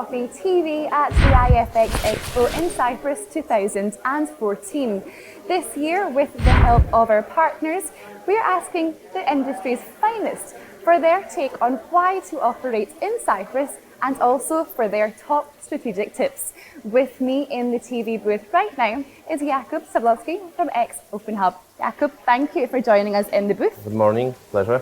Dukascopy TV at the IFX EXPO in Cyprus 2014. This year, with the help of our partners, we're asking the industry's finest for their take on why to operate in Cyprus and also for their top strategic tips. With me in the TV booth right now is Jakub Zablocki from OpenHub. Jakub, thank you for joining us in the booth. Good morning, pleasure.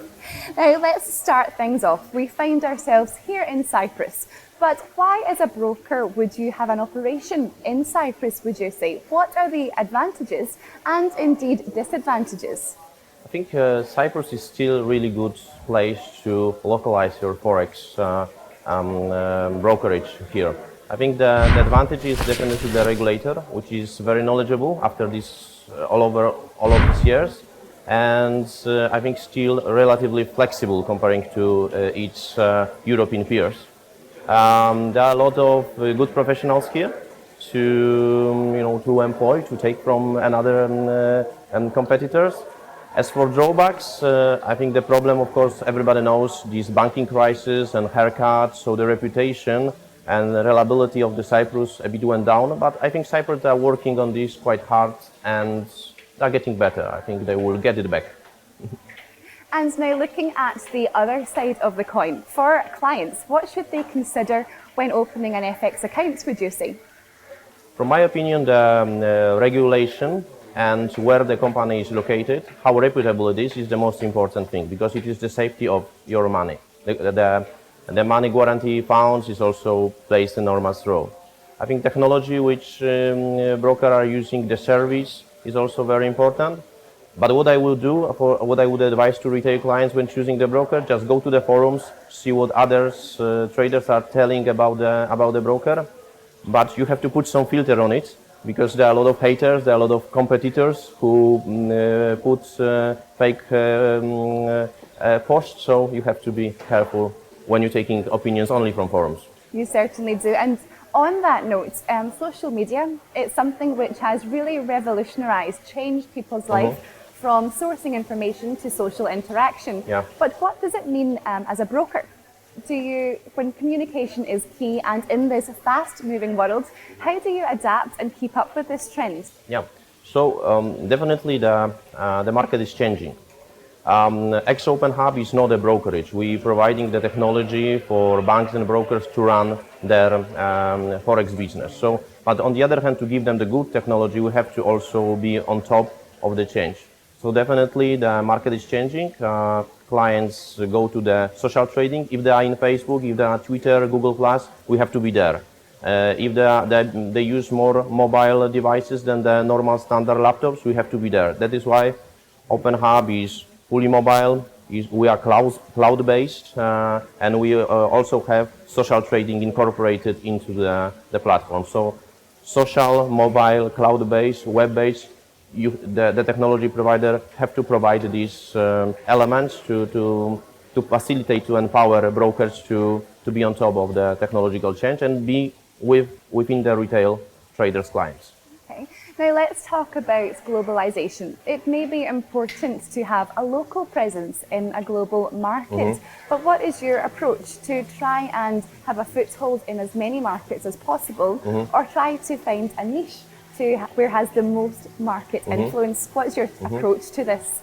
Now let's start things off. We find ourselves here in Cyprus, but why as a broker would you have an operation in Cyprus, would you say? What are the advantages and indeed disadvantages? I think Cyprus is still a really good place to localize your Forex brokerage here. I think the advantage is definitely the regulator, which is very knowledgeable after this all of these years, and I think still relatively flexible comparing to its European peers. There are a lot of good professionals here to employ, to take from another competitors. As for drawbacks, I think the problem, of course, everybody knows this banking crisis and haircuts, so the reputation and the reliability of the Cyprus a bit went down. But I think Cyprus are working on this quite hard and they're getting better. I think they will get it back. And now looking at the other side of the coin, for clients, what should they consider when opening an FX account, would you say? From my opinion, the regulation and where the company is located, how reputable it is the most important thing, because it is the safety of your money. The money guarantee funds is also plays an enormous role. I think technology which brokers are using, the service is also very important. But what I will do, what I would advise to retail clients when choosing the broker, just go to the forums, see what others traders are telling about the broker. But you have to put some filter on it, because there are a lot of haters, there are a lot of competitors who put fake posts, so you have to be careful when you're taking opinions only from forums. You certainly do. And on that note, social media, it's something which has really revolutionized, changed people's life from sourcing information to social interaction. Yeah. But what does it mean as a broker? When communication is key and in this fast-moving world, how do you adapt and keep up with this trend? Yeah, so definitely the market is changing. OpenHub is not a brokerage. We're providing the technology for banks and brokers to run their Forex business. So, but on the other hand, to give them the good technology, we have to also be on top of the change. So definitely the market is changing. Clients go to the social trading. If they are in Facebook, if they are Twitter, Google+, we have to be there. If they use more mobile devices than the normal standard laptops, we have to be there. That is why OpenHub is fully mobile. We are cloud-based, and we also have social trading incorporated into the platform. So social, mobile, cloud-based, web-based, the technology provider have to provide these elements to facilitate, to empower brokers to be on top of the technological change and be within the retail traders' clients. Okay. Now let's talk about globalization. It may be important to have a local presence in a global market, but what is your approach to try and have a foothold in as many markets as possible, or try to find a niche where has the most market influence? What's your approach to this?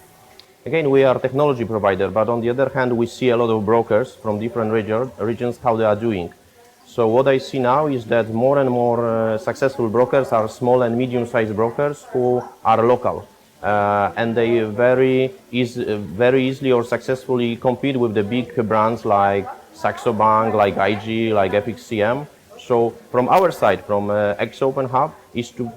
Again, we are a technology provider, but on the other hand, we see a lot of brokers from different regions, how they are doing. So what I see now is that more and more successful brokers are small and medium-sized brokers who are local. And they very easily or successfully compete with the big brands like Saxo Bank, like IG, like FXCM. So from our side, from OpenHub, is to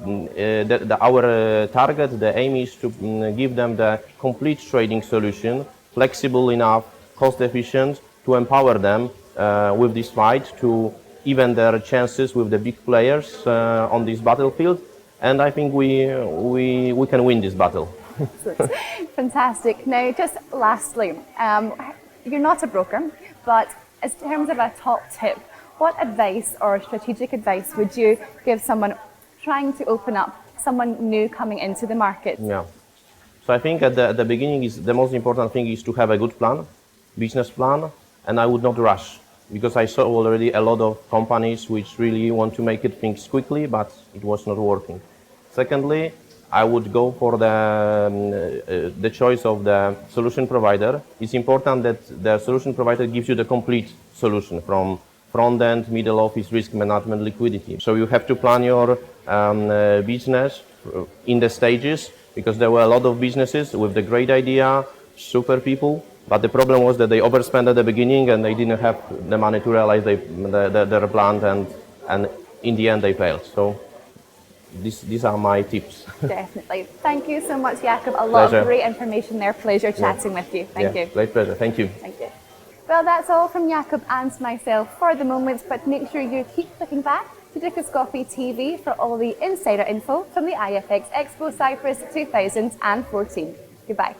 our target, the aim is to give them the complete trading solution, flexible enough, cost efficient, to empower them with this fight to even their chances with the big players on this battlefield. And I think we can win this battle. Fantastic. Now, just lastly, you're not a broker, but in terms of a top tip, what advice or strategic advice would you give someone trying to open up, someone new coming into the market? Yeah. So I think at the beginning the most important thing is to have a good plan, business plan, and I would not rush. because I saw already a lot of companies which really want to make it things quickly, but it was not working. Secondly, I would go for the choice of the solution provider. It's important that the solution provider gives you the complete solution from front end, middle office, risk management, liquidity. So you have to plan your business in the stages, because there were a lot of businesses with the great idea, super people, but the problem was that they overspent at the beginning and they didn't have the money to realize their plan, and in the end they failed. So these are my tips. Definitely. Thank you so much, Jakub. A lot Pleasure. of great information there. Pleasure chatting with you. Thank you. Great pleasure. Thank you. Thank you. Well, that's all from Jakub and myself for the moment, but make sure you keep clicking back to Dukascopy TV for all the insider info from the IFX EXPO Cyprus 2014. Goodbye.